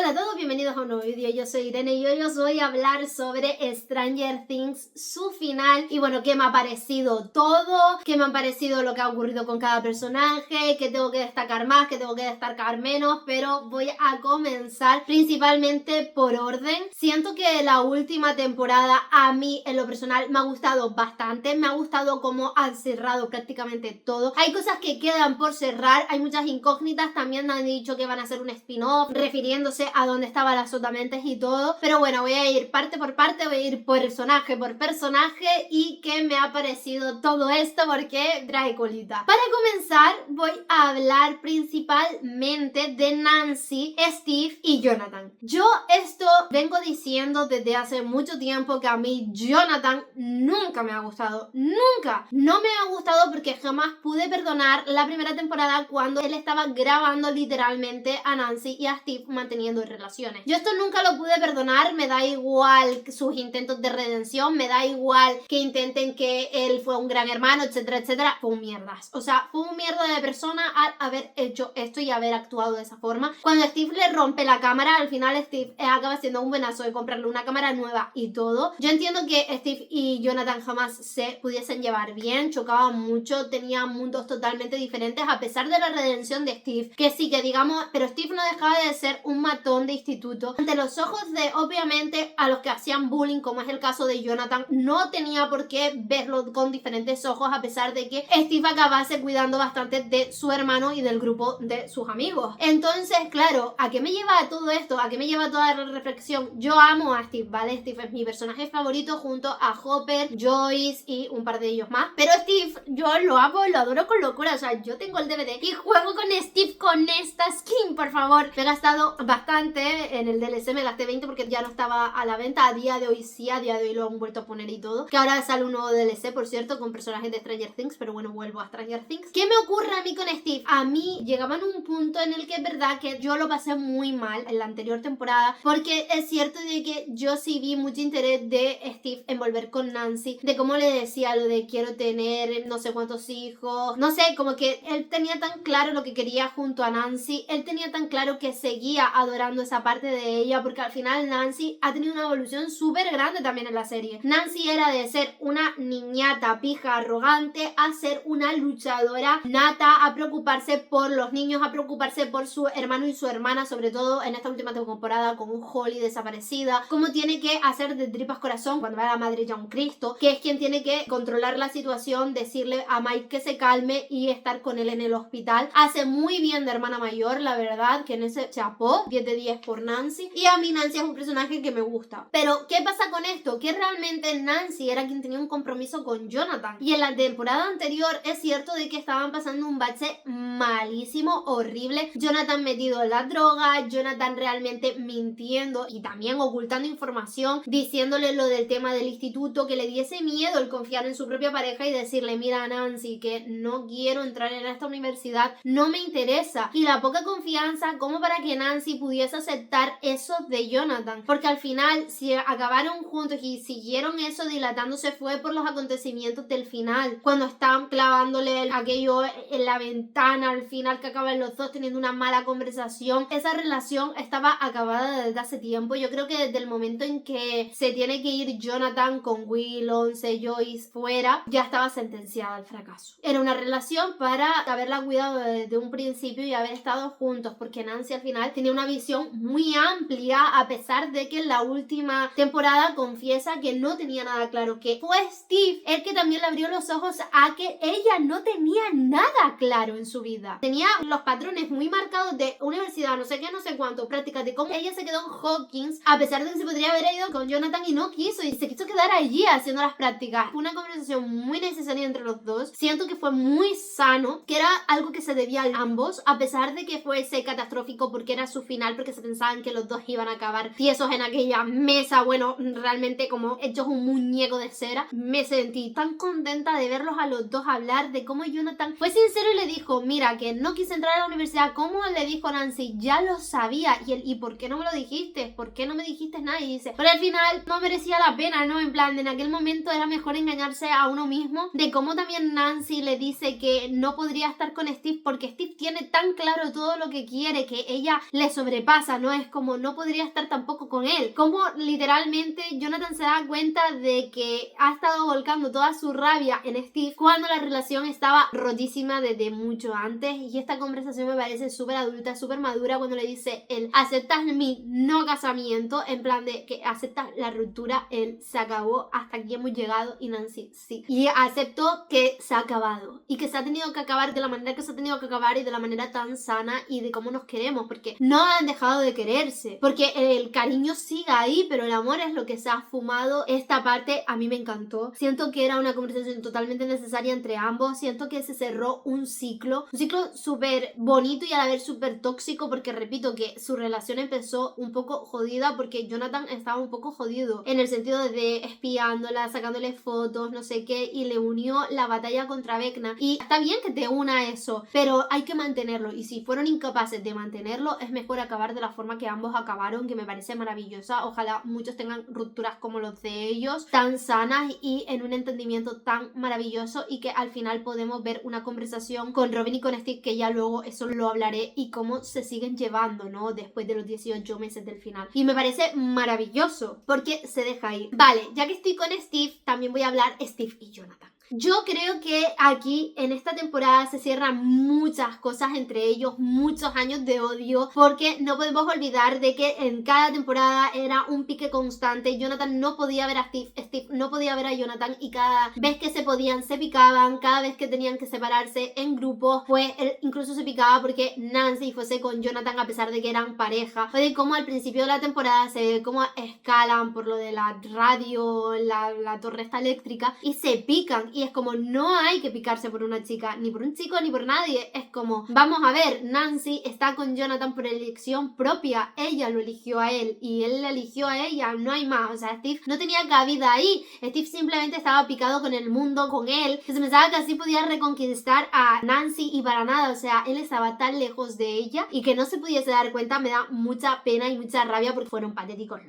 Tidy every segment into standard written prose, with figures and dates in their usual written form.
Hola a todos, bienvenidos a un nuevo vídeo. Yo soy Irene y hoy os voy a hablar sobre Stranger Things, su final y bueno, qué me ha parecido todo, qué me ha parecido lo que ha ocurrido con cada personaje, qué tengo que destacar más, qué tengo que destacar menos, pero voy a comenzar principalmente por orden. Siento que la última temporada a mí en lo personal me ha gustado bastante, me ha gustado cómo han cerrado prácticamente todo. Hay cosas que quedan por cerrar, hay muchas incógnitas, también me han dicho que van a hacer un spin-off refiriéndose a dónde estaban las sotamentes y todo, pero bueno, voy a ir parte por parte, voy a ir personaje por personaje y qué me ha parecido todo esto porque trae colita. Para comenzar voy a hablar principalmente de Nancy, Steve y Jonathan. Yo esto vengo diciendo desde hace mucho tiempo que a mí Jonathan nunca me ha gustado, nunca, no me ha gustado porque jamás pude perdonar la primera temporada cuando él estaba grabando literalmente a Nancy y a Steve manteniendo relaciones. Yo esto nunca lo pude perdonar, me da igual sus intentos de redención, me da igual que intenten que él fue un gran hermano, etcétera, etcétera. Fue un mierdas. O sea, fue un mierda de persona al haber hecho esto y haber actuado de esa forma. Cuando Steve le rompe la cámara, al final Steve acaba siendo un buenazo de comprarle una cámara nueva y todo. Yo entiendo que Steve y Jonathan jamás se pudiesen llevar bien, chocaban mucho, tenían mundos totalmente diferentes a pesar de la redención de Steve, que sí que digamos, pero Steve no dejaba de ser un matón de instituto ante los ojos de obviamente a los que hacían bullying, como es el caso de Jonathan. No tenía por qué verlo con diferentes ojos a pesar de que Steve acabase cuidando bastante de su hermano y del grupo de sus amigos. Entonces, claro, ¿a qué me lleva todo esto? ¿A qué me lleva toda la reflexión? Yo amo a Steve, ¿vale? Steve es mi personaje favorito junto a Hopper, Joyce y un par de ellos más, pero Steve yo lo amo, lo adoro con locura. O sea, yo tengo el DVD y juego con Steve con esta skin, por favor. Me he gastado bastante en el DLC, me gasté 20 porque ya no estaba a la venta. A día de hoy sí, a día de hoy lo han vuelto a poner y todo, que ahora sale un nuevo DLC, por cierto, con personajes de Stranger Things, pero bueno, vuelvo a Stranger Things. ¿Qué me ocurre a mí con Steve? A mí llegaba en un punto en el que es verdad que yo lo pasé muy mal en la anterior temporada, porque es cierto de que yo sí vi mucho interés de Steve en volver con Nancy, de cómo le decía lo de quiero tener no sé cuántos hijos, no sé, como que él tenía tan claro lo que quería junto a Nancy, él tenía tan claro que seguía adorando esa parte de ella, porque al final Nancy ha tenido una evolución súper grande también en la serie. Nancy era de ser una niñata pija arrogante a ser una luchadora nata, a preocuparse por los niños, a preocuparse por su hermano y su hermana, sobre todo en esta última temporada con un Holly desaparecida, cómo tiene que hacer de tripas corazón cuando va a la madre ya un Cristo, que es quien tiene que controlar la situación, decirle a Mike que se calme y estar con él en el hospital. Hace muy bien de hermana mayor, la verdad, que en ese chapó, 10 de 10 por Nancy, y a mí Nancy es un personaje que me gusta. Pero ¿qué pasa con esto? Que realmente Nancy era quien tenía un compromiso con Jonathan, y en la temporada anterior es cierto de que estaban pasando un bache malísimo, horrible, Jonathan metido en la droga, Jonathan realmente mintiendo y también ocultando información, diciéndole lo del tema del instituto, que le diese miedo el confiar en su propia pareja y decirle mira Nancy, que no quiero entrar en esta universidad, no me interesa, y la poca confianza como para que Nancy pudiese aceptar eso de Jonathan, porque al final si acabaron juntos y siguieron eso dilatándose fue por los acontecimientos del final, cuando estaban clavándole aquello en la ventana al final, que acaban los dos teniendo una mala conversación. Esa relación estaba acabada desde hace tiempo. Yo creo que desde el momento en que se tiene que ir Jonathan con Will, Once, Joyce fuera, ya estaba sentenciada al fracaso. Era una relación para haberla cuidado desde un principio y haber estado juntos, porque Nancy al final tenía una visión muy amplia, a pesar de que en la última temporada confiesa que no tenía nada claro, que fue Steve el que también le abrió los ojos a que ella no tenía nada claro en su vida. Tenía los patrones muy marcados de universidad, no sé qué, no sé cuánto, prácticas, de cómo ella se quedó en Hawkins, a pesar de que se podría haber ido con Jonathan y no quiso, y se quiso quedar allí haciendo las prácticas. Fue una conversación muy necesaria entre los dos. Siento que fue muy sano, que era algo que se debía a ambos, a pesar de que fuese catastrófico porque era su final, porque se pensaban que los dos iban a acabar tiesos en aquella mesa, bueno, realmente como hechos un muñeco de cera. Me sentí tan contenta de verlos a los dos hablar, de cómo Jonathan fue sincero y le dijo, mira, que no quise entrar a la universidad, como le dijo Nancy, ya lo sabía, y él, ¿y por qué no me lo dijiste? ¿Por qué no me dijiste nada? Y dice, pero al final no merecía la pena, ¿no? En plan, en aquel momento era mejor engañarse a uno mismo, de cómo también Nancy le dice que no podría estar con Steve porque Steve tiene tan claro todo lo que quiere, que ella le sobrepasa pasa, ¿no? Es como no podría estar tampoco con él. Como literalmente Jonathan se da cuenta de que ha estado volcando toda su rabia en Steve cuando la relación estaba rotísima desde mucho antes, y esta conversación me parece súper adulta, súper madura cuando le dice él, aceptas mi no casamiento, en plan de que aceptas la ruptura, él se acabó, hasta aquí hemos llegado, y Nancy sí. Y aceptó que se ha acabado y que se ha tenido que acabar de la manera que se ha tenido que acabar y de la manera tan sana y de cómo nos queremos, porque no han dejado de quererse, porque el cariño sigue ahí, pero el amor es lo que se ha fumado. Esta parte a mí me encantó, siento que era una conversación totalmente necesaria entre ambos, siento que se cerró un ciclo súper bonito y a la vez súper tóxico, porque repito que su relación empezó un poco jodida porque Jonathan estaba un poco jodido en el sentido de espiándola, sacándole fotos, no sé qué, y le unió la batalla contra Vecna, y está bien que te una eso, pero hay que mantenerlo, y si fueron incapaces de mantenerlo es mejor acabar de la forma que ambos acabaron, que me parece maravillosa. Ojalá muchos tengan rupturas como los de ellos, tan sanas y en un entendimiento tan maravilloso, y que al final podemos ver una conversación con Robin y con Steve, que ya luego eso lo hablaré, y cómo se siguen llevando, ¿no? Después de los 18 meses del final. Y me parece maravilloso porque se deja ir. Vale, ya que estoy con Steve, también voy a hablar Steve y Jonathan. Yo creo que aquí en esta temporada se cierran muchas cosas entre ellos, muchos años de odio, porque no podemos olvidar de que en cada temporada era un pique constante. Jonathan no podía ver a Steve, Steve no podía ver a Jonathan, y cada vez que se podían se picaban, cada vez que tenían que separarse en grupos, pues él incluso se picaba porque Nancy fuese con Jonathan a pesar de que eran pareja. O de cómo al principio de la temporada se ve cómo escalan por lo de la radio, la torre esta eléctrica, y se pican. Y es como, no hay que picarse por una chica, ni por un chico, ni por nadie. Es como, vamos a ver, Nancy está con Jonathan por elección propia. Ella lo eligió a él y él la eligió a ella, no hay más. O sea, Steve no tenía cabida ahí. Steve simplemente estaba picado con el mundo, con él, que se pensaba que así podía reconquistar a Nancy, y para nada. O sea, él estaba tan lejos de ella, y que no se pudiese dar cuenta me da mucha pena y mucha rabia, porque fueron patéticos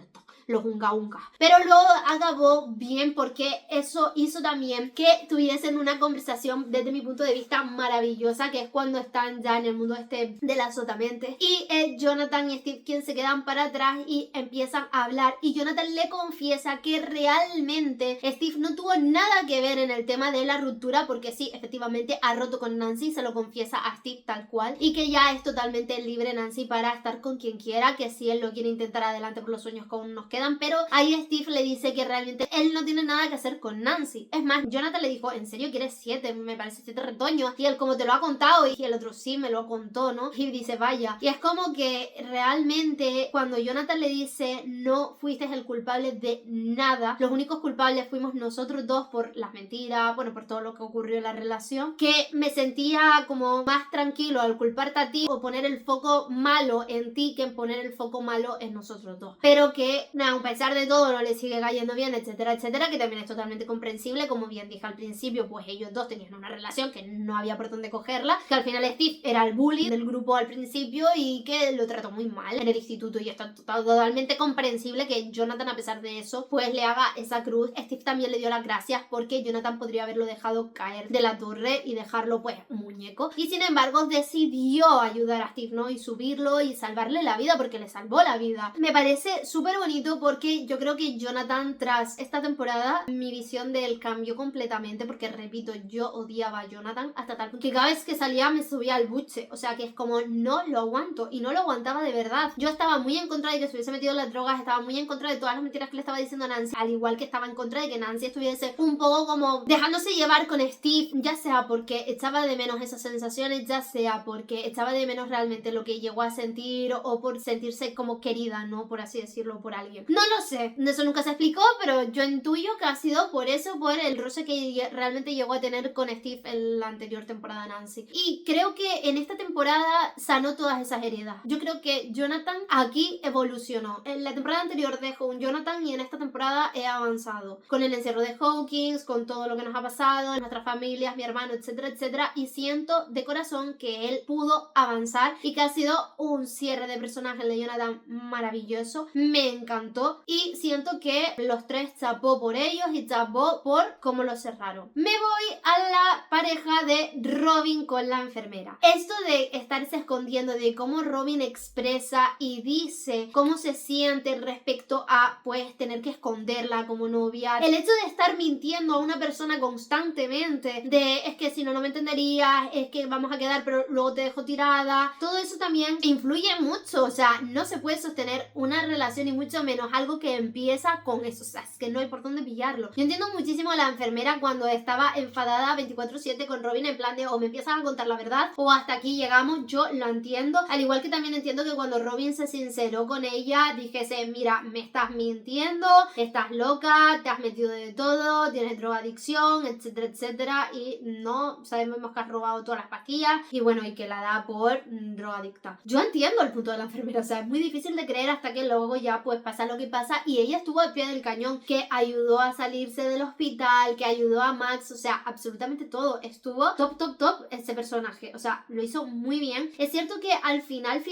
los unga unga. Pero luego acabó bien, porque eso hizo también que tuviesen una conversación desde mi punto de vista maravillosa, que es cuando están ya en el mundo este de la sotamente, y es Jonathan y Steve quien se quedan para atrás y empiezan a hablar, y Jonathan le confiesa que realmente Steve no tuvo nada que ver en el tema de la ruptura, porque sí, efectivamente ha roto con Nancy, se lo confiesa a Steve tal cual, y que ya es totalmente libre Nancy para estar con quien quiera, que si él lo quiere intentar adelante por los sueños que aún nos quedan, pero ahí Steve le dice que realmente él no tiene nada que hacer con Nancy. Es más, Jonathan le dijo, ¿en serio quieres 7? Me parece 7 retoños, y él, como te lo ha contado, y el otro sí me lo contó, ¿no? Y dice, vaya. Y es como que realmente cuando Jonathan le dice, no fuiste el culpable de nada, los únicos culpables fuimos nosotros dos por las mentiras, bueno, por todo lo que ocurrió en la relación, que me sentía como más tranquilo al culparte a ti o poner el foco malo en ti que en poner el foco malo en nosotros dos. Pero que, nada, a pesar de todo no le sigue cayendo bien, etcétera, etcétera, que también es totalmente comprensible. Como bien dije al principio, pues ellos dos tenían una relación que no había por dónde cogerla, que al final Steve era el bully del grupo al principio y que lo trató muy mal en el instituto, y está totalmente comprensible que Jonathan, a pesar de eso, pues le haga esa cruz. Steve también le dio las gracias porque Jonathan podría haberlo dejado caer de la torre y dejarlo pues un muñeco, y sin embargo decidió ayudar a Steve, ¿no? Y subirlo y salvarle la vida, porque le salvó la vida. Me parece súper bonito, porque yo creo que Jonathan, tras esta temporada, mi visión de él cambió completamente, porque repito, yo odiaba a Jonathan hasta tal punto que cada vez que salía me subía al buche. O sea, que es como, no lo aguanto, y no lo aguantaba de verdad. Yo estaba muy en contra de que se hubiese metido en las drogas, estaba muy en contra de todas las mentiras que le estaba diciendo a Nancy, al igual que estaba en contra de que Nancy estuviese un poco como dejándose llevar con Steve, ya sea porque echaba de menos esas sensaciones, ya sea porque echaba de menos realmente lo que llegó a sentir, o por sentirse como querida, ¿no? Por así decirlo, por alguien. No lo sé, eso nunca se explicó, pero yo intuyo que ha sido por eso, por el roce que realmente llegó a tener con Steve en la anterior temporada Nancy. Y creo que en esta temporada sanó todas esas heridas. Yo creo que Jonathan aquí evolucionó. En la temporada anterior dejó un Jonathan, y en esta temporada he avanzado. Con el encierro de Hawkins, con todo lo que nos ha pasado, en nuestras familias, mi hermano, etcétera, etcétera, y siento de corazón que él pudo avanzar, y que ha sido un cierre de personaje de Jonathan maravilloso. Me encantó. encantó y siento que los tres chapó por ellos y chapó por cómo lo cerraron. Me voy a la pareja de Robin con la enfermera. Esto de estarse escondiendo, de cómo Robin expresa y dice cómo se siente respecto a pues tener que esconderla como novia, el hecho de estar mintiendo a una persona constantemente, de es que si no, no me entenderías, es que vamos a quedar pero luego te dejo tirada, todo eso también influye mucho. O sea, no se puede sostener una relación y mucho menos algo que empieza con eso. O sea, es que no hay por dónde pillarlo. Yo entiendo muchísimo a la enfermera cuando estaba enfadada 24/7 con Robin, en plan de o me empiezas a contar la verdad o hasta aquí llegamos. Yo lo entiendo, al igual que también entiendo que cuando Robin se sinceró con ella dijese, mira, me estás mintiendo, estás loca, te has metido de todo, tienes drogadicción, etcétera, etcétera, y no sabemos que has robado todas las pastillas y bueno, y que la da por drogadicta. Yo entiendo el punto de la enfermera, o sea, es muy difícil de creer hasta que luego ya pues pasa lo que pasa y ella estuvo al pie del cañón, que ayudó a salirse del hospital, que ayudó a Max, o sea, absolutamente todo. Estuvo top ese personaje, o sea, lo hizo muy bien. Es cierto que al final,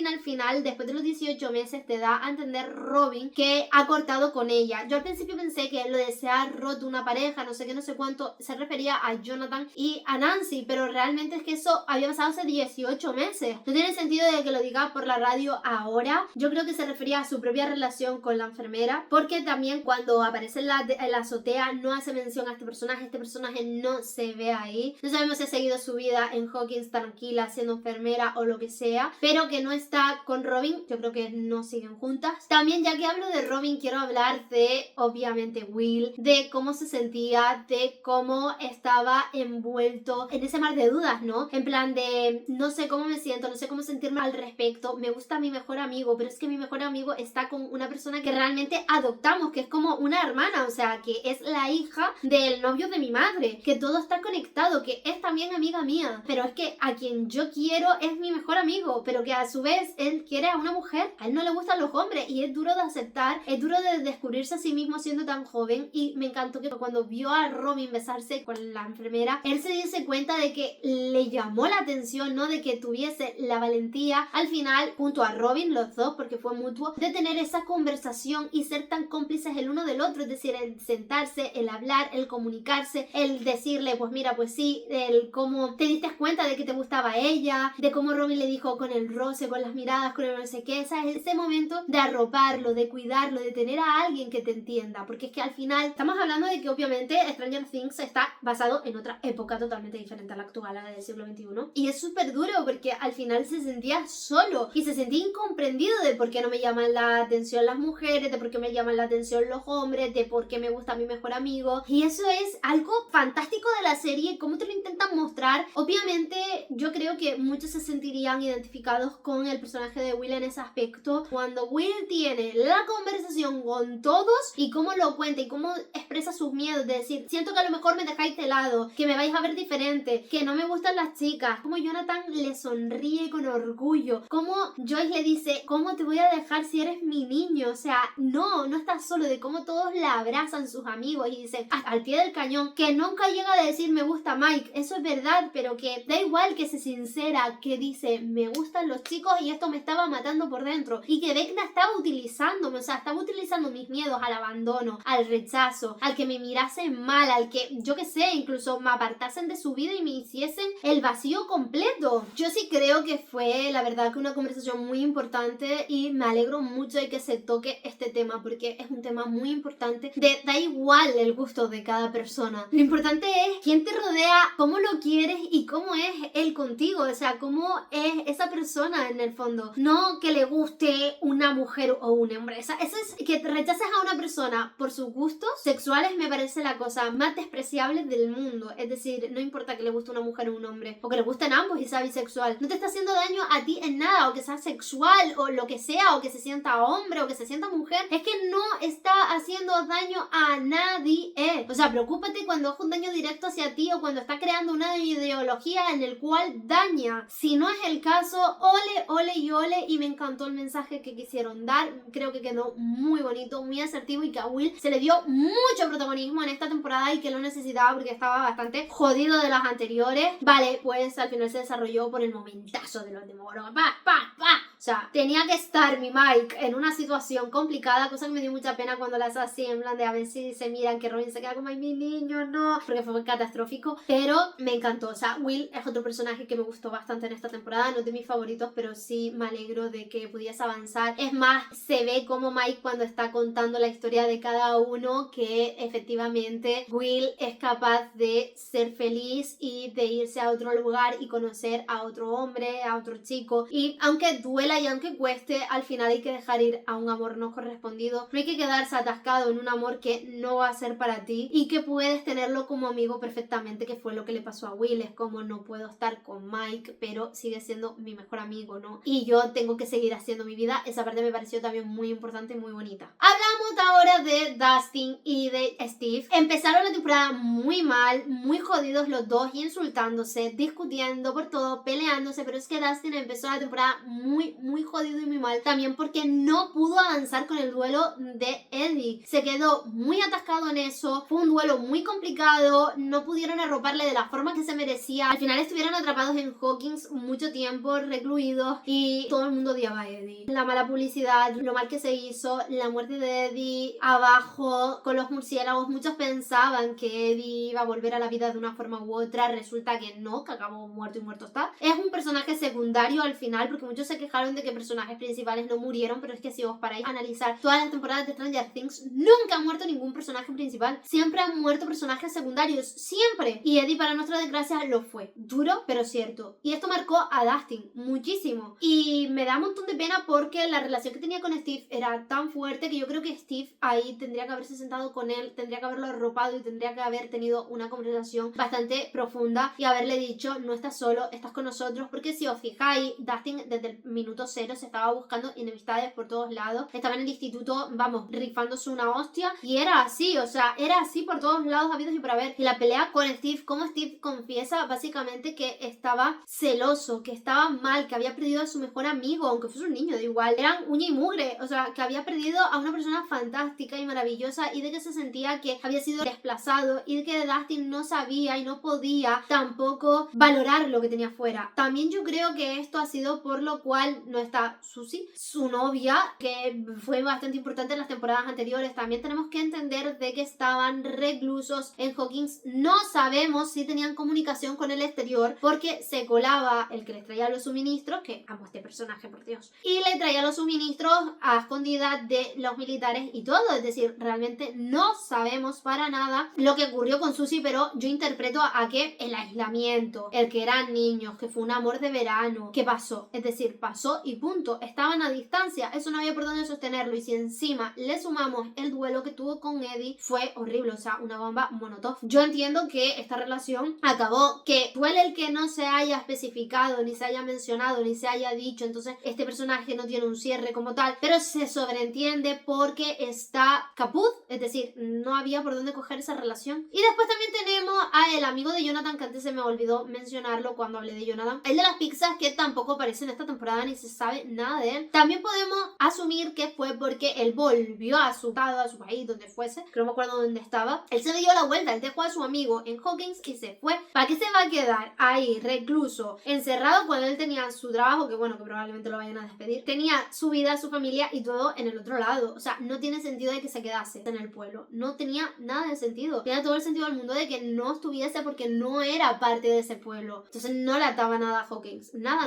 después de los 18 meses te da a entender Robin que ha cortado con ella. Yo al principio pensé que lo de se ha roto una pareja, no sé qué, no sé cuánto, se refería a Jonathan y a Nancy, pero realmente es que eso había pasado hace 18 meses. No tiene sentido de que lo diga por la radio ahora. Yo creo que se refería a su propia relación con la enfermera, porque también cuando aparece en la azotea no hace mención a este personaje no se ve ahí. No sabemos si ha seguido su vida en Hawkins tranquila siendo enfermera o lo que sea, pero que no está con Robin. Yo creo que no siguen juntas. También, ya que hablo de Robin, quiero hablar de obviamente Will, de cómo se sentía, de cómo estaba envuelto en ese mar de dudas, ¿no? En plan de no sé cómo me siento, no sé cómo sentirme al respecto, me gusta mi mejor amigo, pero es que mi mejor amigo está con una persona que realmente adoptamos, que es como una hermana, o sea, que es la hija del novio de mi madre, que todo está conectado, que es también amiga mía, pero es que a quien yo quiero es mi mejor amigo, pero que a su vez él quiere a una mujer, a él no le gustan los hombres y es duro de aceptar, es duro de descubrirse a sí mismo siendo tan joven. Y me encantó que cuando vio a Robin besarse con la enfermera, él se diese cuenta de que le llamó la atención, ¿no? De que tuviese la valentía al final, junto a Robin, los dos, porque fue mutuo, de tener esa conversación y ser tan cómplices el uno del otro, es decir, el sentarse, el hablar, el comunicarse, el decirle, pues mira, pues sí, el cómo te diste cuenta de que te gustaba ella, de cómo Robin le dijo con el roce, con las miradas, con el no sé qué, ese momento de arroparlo, de cuidarlo, de tener a alguien que te entienda, porque es que al final estamos hablando de que obviamente Stranger Things está basado en otra época totalmente diferente a la actual, a la del siglo XXI, y es súper duro porque al final se sentía solo y se sentía incomprendido de por qué no me llaman la atención las mujeres, de por qué me llaman la atención los hombres, de por qué me gusta mi mejor amigo, y eso es algo fantástico de la serie, cómo te lo intentan mostrar. Obviamente yo creo que muchos se sentirían identificados con el personaje de Will en ese aspecto, cuando Will tiene la conversación con todos y cómo lo cuenta y cómo expresa sus miedos, de decir, siento que a lo mejor me dejáis de lado, que me vais a ver diferente, que no me gustan las chicas, como Jonathan le sonríe con orgullo, como Joyce le dice, ¿cómo te voy a dejar si eres mi niño? O sea, no estás solo, de cómo todos la abrazan sus amigos y dicen, al pie del cañón, que nunca llega a decir me gusta Mike, eso es verdad, pero que da igual, que se sincera, que dice, me gustan los chicos y esto me estaba matando por dentro, y que Vecna estaba utilizándome, o sea, estaba utilizando mis miedos al abandono, al rechazo, al que me mirasen mal, al que, yo qué sé, incluso me apartasen de su vida y me hiciesen el vacío completo. Yo sí creo que fue, la verdad, que una conversación muy importante y me alegro mucho de que se toque este tema, porque es un tema muy importante, da igual el gusto de cada persona, lo importante es quién te rodea, cómo lo quieres y cómo es él contigo, o sea, cómo es esa persona en el fondo, no que le guste una mujer o un hombre, eso es que te rechaces a una persona por sus gustos sexuales, me parece la cosa más despreciable del mundo. Es decir, no importa que le guste una mujer o un hombre, o que le gusten ambos y sea bisexual, no te está haciendo daño a ti en nada, o que sea sexual o lo que sea, o que se sienta hombre o que se sienta mujer, es que no está haciendo daño a nadie. O sea, preocúpate cuando es un daño directo hacia ti o cuando está creando una ideología en el cual daña. Si no es el caso, ole y ole, y me encantó el mensaje que quisieron dar, creo que quedó muy bonito, muy asertivo, y que a Will se le dio mucho protagonismo en esta temporada y que lo necesitaba porque estaba bastante jodido de las anteriores. Vale, pues al final se desarrolló por el momentazo de los Demogorgon. ¡Pa! O sea, tenía que estar mi Mike en una situación complicada, cosa que me dio mucha pena cuando las así, en plan de a ver si se miran, que Robin se queda como, ay, mi niño, no, porque fue catastrófico, pero me encantó. O sea, Will es otro personaje que me gustó bastante en esta temporada, no es de mis favoritos, pero sí me alegro de que pudiese avanzar. Es más, se ve como Mike cuando está contando la historia de cada uno, que efectivamente Will es capaz de ser feliz y de irse a otro lugar y conocer a otro hombre, a otro chico, y aunque duela y aunque cueste, al final hay que dejar ir a un amor no correspondido. No hay que quedarse atascado en un amor que no va a ser para ti y que puedes tenerlo como amigo perfectamente, que fue lo que le pasó a Will. Es como, no puedo estar con Mike, pero sigue siendo mi mejor amigo, ¿no? Y yo tengo que seguir haciendo mi vida. Esa parte me pareció también muy importante y muy bonita. Hablamos ahora de Dustin y de Steve. Empezaron la temporada muy mal, muy jodidos los dos, insultándose, discutiendo por todo, peleándose, pero es que Dustin empezó la temporada muy jodido y muy mal, también porque no pudo avanzar con el duelo de Eddie. Se quedó muy atascado en eso, fue un duelo muy complicado, no pudieron arroparle de la forma que se merecía. Al final estuvieron atrapados en Hawkins mucho tiempo, recluidos, y todo el mundo odiaba a Eddie. La mala publicidad, lo mal que se hizo, la muerte de Eddie abajo con los murciélagos. Muchos pensaban que Eddie iba a volver a la vida de una forma u otra, resulta que no, que acabó muerto y muerto está. Es un personaje secundario al final, porque muchos se quejaron de que personajes principales no murieron, pero es que si os paráis a analizar todas las temporadas de Stranger Things, nunca ha muerto ningún personaje principal, siempre han muerto personajes secundarios, siempre, y Eddie, para nuestra desgracia, lo fue. Duro, pero cierto. Y esto marcó a Dustin muchísimo, y me da un montón de pena porque la relación que tenía con Steve era tan fuerte que yo creo que Steve ahí tendría que haberse sentado con él, tendría que haberlo arropado y tendría que haber tenido una conversación bastante profunda y haberle dicho, no estás solo, estás con nosotros, porque si os fijáis, Dustin desde el minuto cero se estaba buscando enemistades por todos lados, estaba en el instituto, vamos, rifándose una hostia, y era así, o sea, era así por todos lados habidos y por haber. Y la pelea con Steve, como Steve confiesa básicamente que estaba celoso, que estaba mal, que había perdido a su mejor amigo, aunque fuese un niño, da igual, eran uña y mugre, o sea, que había perdido a una persona fantástica y maravillosa, y de que se sentía que había sido desplazado, y de que Dustin no sabía y no podía tampoco valorar lo que tenía fuera. También yo creo que esto ha sido por lo cual no está Susie, su novia, que fue bastante importante en las temporadas anteriores. También tenemos que entender de que estaban reclusos en Hawkins. No sabemos si tenían comunicación con el exterior, porque se colaba el que les traía los suministros, que amo este personaje, por Dios, y le traía los suministros a escondidas de los militares y todo. Es decir, realmente no sabemos para nada lo que ocurrió con Susie, pero yo interpreto a que el aislamiento, el que eran niños, que fue un amor de verano, que pasó, es decir, pasó y punto. Estaban a distancia, eso no había por dónde sostenerlo, y si encima le sumamos el duelo que tuvo con Eddie, fue horrible, o sea, una bomba molotov. Yo entiendo que esta relación acabó, que duele el que no se haya especificado, ni se haya mencionado, ni se haya dicho, entonces este personaje no tiene un cierre como tal, pero se sobreentiende porque está caput, es decir, no había por dónde coger esa relación. Y después también tenemos a el amigo de Jonathan, que antes se me olvidó mencionarlo cuando hablé de Jonathan, el de las pizzas, que tampoco aparece en esta temporada ni se sabe nada de él. También podemos asumir que fue porque él volvió a su país, donde fuese, que no me acuerdo dónde estaba. Él se dio la vuelta, él dejó a su amigo en Hawkins y se fue. ¿Para qué se va a quedar ahí recluso, encerrado, cuando él tenía su trabajo, que bueno, que probablemente lo vayan a despedir, tenía su vida, su familia y todo en el otro lado? O sea, no tiene sentido de que se quedase en el pueblo, no tenía nada de sentido. Tenía todo el sentido del mundo de que no estuviese, porque no era parte de ese pueblo. Entonces no le ataba nada a Hawkins, nada.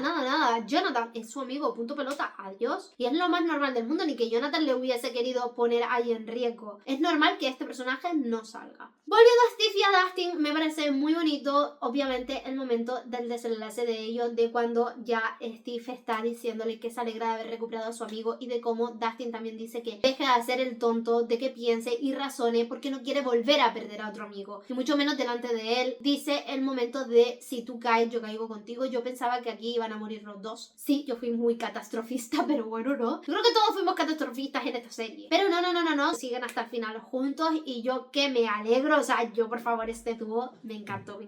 Jonathan es su amigo, punto pelota, adiós. Y es lo más normal del mundo, ni que Jonathan le hubiese querido poner ahí en riesgo. Es normal que este personaje no salga. Volviendo a Steve y a Dustin, me parece muy bonito, obviamente, el momento del desenlace de ellos, de cuando ya Steve está diciéndole que se alegra de haber recuperado a su amigo, y de cómo Dustin también dice que deje de hacer el tonto, de que piense y razone, porque no quiere volver a perder a otro amigo, y mucho menos delante de él. Dice el momento de, si tú caes, yo caigo contigo. Yo pensaba que aquí iban a morir los dos. Sí, yo fui muy catastrofista, pero bueno, no. Yo creo que todos fuimos catastrofistas en esta serie. Pero no. Siguen hasta el final juntos, y yo que me alegro. O sea, yo por favor, este dúo me encantó.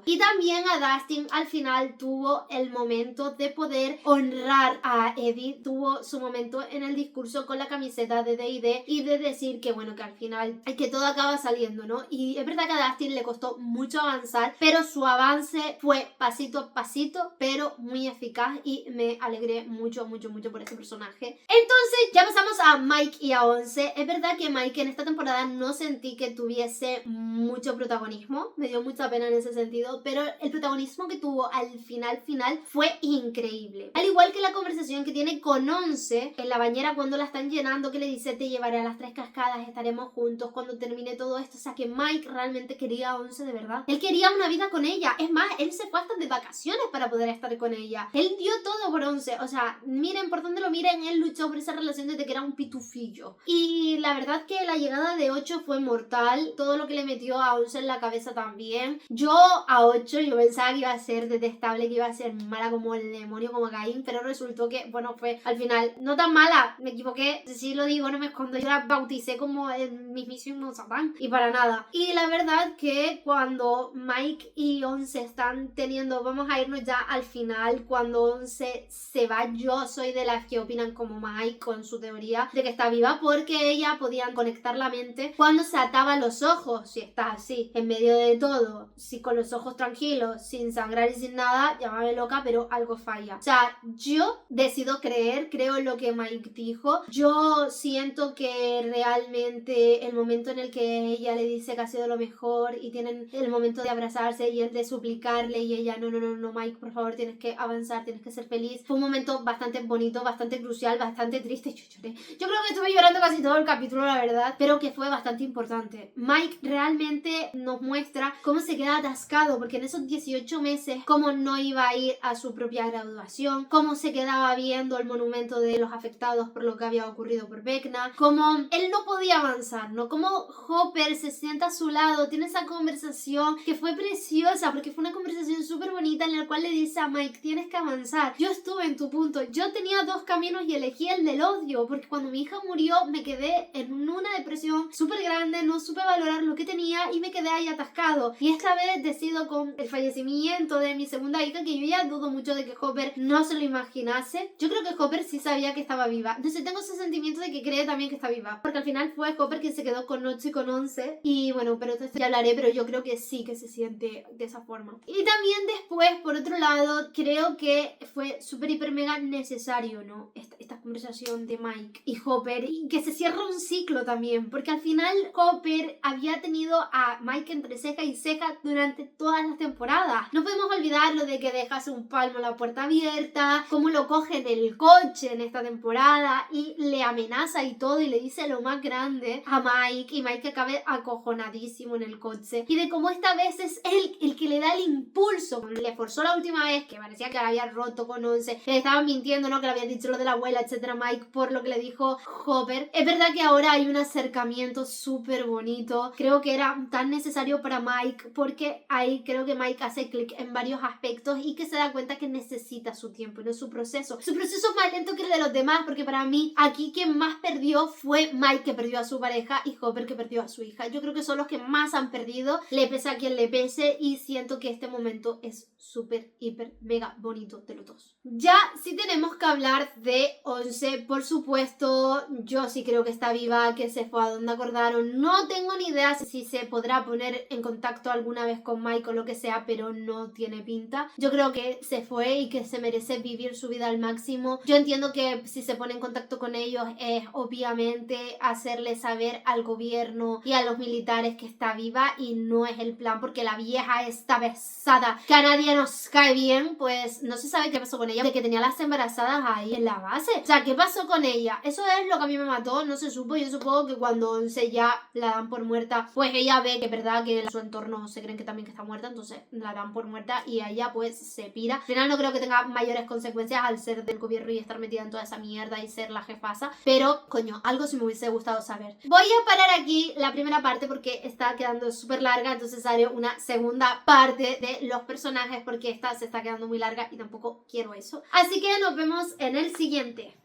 Y también a Dustin al final tuvo el momento de poder honrar a Eddie. Tuvo su momento en el discurso con la camiseta de D&D y de decir que bueno, que al final es que todo acaba saliendo, ¿no? Y es verdad que a Dustin le costó mucho avanzar, pero su avance fue pasito a pasito, pero muy eficaz y me alegré mucho, mucho, mucho por ese personaje. Entonces ya pasamos a Mike y a Once. Es verdad que Mike en esta temporada no sentí que tuviese mucho protagonismo, me dio mucha pena en ese sentido, pero el protagonismo que tuvo al final fue increíble. Al igual que la conversación que tiene con Once en la bañera cuando la están llenando, que le dice te llevaré a las 3 cascadas, estaremos juntos cuando termine todo esto. O sea que Mike realmente quería a Once de verdad. Él quería una vida con ella. Es más, él se fue hasta de vacaciones para poder estar con ella. Él dio todo por Once. O sea, miren por donde lo miren, él luchó por esa relación desde que era un pitufillo. Y la verdad que la llegada de 8 fue mortal. Todo lo que le metió a Once en la cabeza también. Yo a 8 yo pensaba que iba a ser detestable, que iba a ser mala como el demonio, como Caín, pero resultó que, bueno, fue al final no tan mala. Me equivoqué, si lo digo, no me escondo. Yo la bauticé como el mismísimo Satán y para nada. Y la verdad que cuando Mike y Once están teniendo, vamos a irnos ya al final, cuando Once se va, yo soy de las que opinan como Mike con su teoría de que está viva, porque ella podía conectar la mente cuando se ataba los ojos. Si está así, en medio de todo, si con los ojos tranquilos, sin sangrar y sin nada, llámame loca, pero algo falla. O sea, yo decido creer, creo en lo que Mike dijo. Yo siento que realmente el momento en el que ella le dice que ha sido lo mejor y tienen el momento de abrazarse y el de suplicarle y ella, no, Mike, por favor, tienes que avanzar, tienes que ser feliz. Fue un momento bastante bonito, bastante crucial, bastante triste. Yo lloré. Yo creo que estuve llorando casi todo el capítulo, la verdad, pero que fue bastante importante. Mike realmente nos muestra cómo se queda atascado, porque en esos 18 meses, cómo no iba a ir a su propia graduación, cómo se quedaba viendo el monumento de los afectados por lo que había ocurrido por Vecna, cómo él no podía avanzar, ¿no? Cómo Hopper se sienta a su lado, tiene esa conversación que fue preciosa, porque fue una conversación súper bonita en la cual le dice a Mike, tienes que avanzar, yo estuve en tu punto, yo tenía 2 caminos y elegí el del odio, porque cuando mi hija murió me quedé en una depresión súper grande, no supe valorar lo que tenía y me quedé ahí atascado, y esta vez decido con el fallecimiento de mi segunda hija, que yo ya dudo mucho de que Hopper no se lo imaginase. Yo creo que Hopper sí sabía que estaba viva, entonces tengo ese sentimiento de que cree también que está viva, porque al final fue Hopper quien se quedó con 8 y con 11, y bueno, pero de esto ya hablaré, pero yo creo que sí que se siente de esa forma. Y también después, por otro lado, creo que fue súper hiper mega necesario, ¿no? Esta conversación de Mike y Hopper, y que se cierra un ciclo también, porque al final Hopper había tenido a Mike entre ceja y ceja durante todas las temporadas. No podemos olvidar lo de que dejase un palmo la puerta abierta, cómo lo coge en el coche en esta temporada y le amenaza y todo y le dice lo más grande a Mike, y Mike acabe acojonadísimo en el coche, y de cómo esta vez es él el que le da el impulso. Le forzó la última vez, que parecía que la había roto con Once, le estaban mintiendo, ¿no? Que le habían dicho lo de la abuela, etcétera, Mike, por lo que le dijo Hopper. Es verdad que ahora hay un acercamiento súper bonito, creo que era tan necesario para Mike, porque ahí creo que Mike hace clic en varios aspectos y que se da cuenta que necesita su tiempo y no su proceso. Su proceso es más lento que el de los demás, porque para mí aquí quien más perdió fue Mike, que perdió a su pareja, y Hopper, que perdió a su hija. Yo creo que son los que más han perdido, le pese a quien le pese, y siento que este momento es súper, hiper, mega bonito de los dos. Ya sí tenemos que hablar de Once, por supuesto. Yo sí creo que está viva, que se fue a donde acordaron. No tengo ni idea si se podrá poner en contacto alguna vez con Mike o lo que sea, pero no tiene pinta. Yo creo que se fue y que se merece vivir su vida al máximo. Yo entiendo que si se pone en contacto con ellos es obviamente hacerle saber al gobierno y a los militares que está viva, y no es el plan, porque la vieja está pesada, que a nadie nos cae bien. Pues no se sabe qué pasó con ella, de que tenía las embarazadas ahí en la base. O sea, ¿qué pasó con ella? Eso es lo que a mí me mató, no se supo. Yo supongo que cuando Once ya la dan por muerta, pues ella ve que es verdad que en su entorno se creen que también que está muerta, entonces la dan por muerta y ella pues se pira. Al final no creo que tenga mayores consecuencias al ser del gobierno y estar metida en toda esa mierda y ser la jefasa, pero coño, algo sí me hubiese gustado saber. Voy a parar aquí la primera parte porque está quedando súper larga, entonces haré una segunda parte de los personajes porque esta se está quedando muy larga y tampoco quiero eso. Así que nos vemos en el siguiente.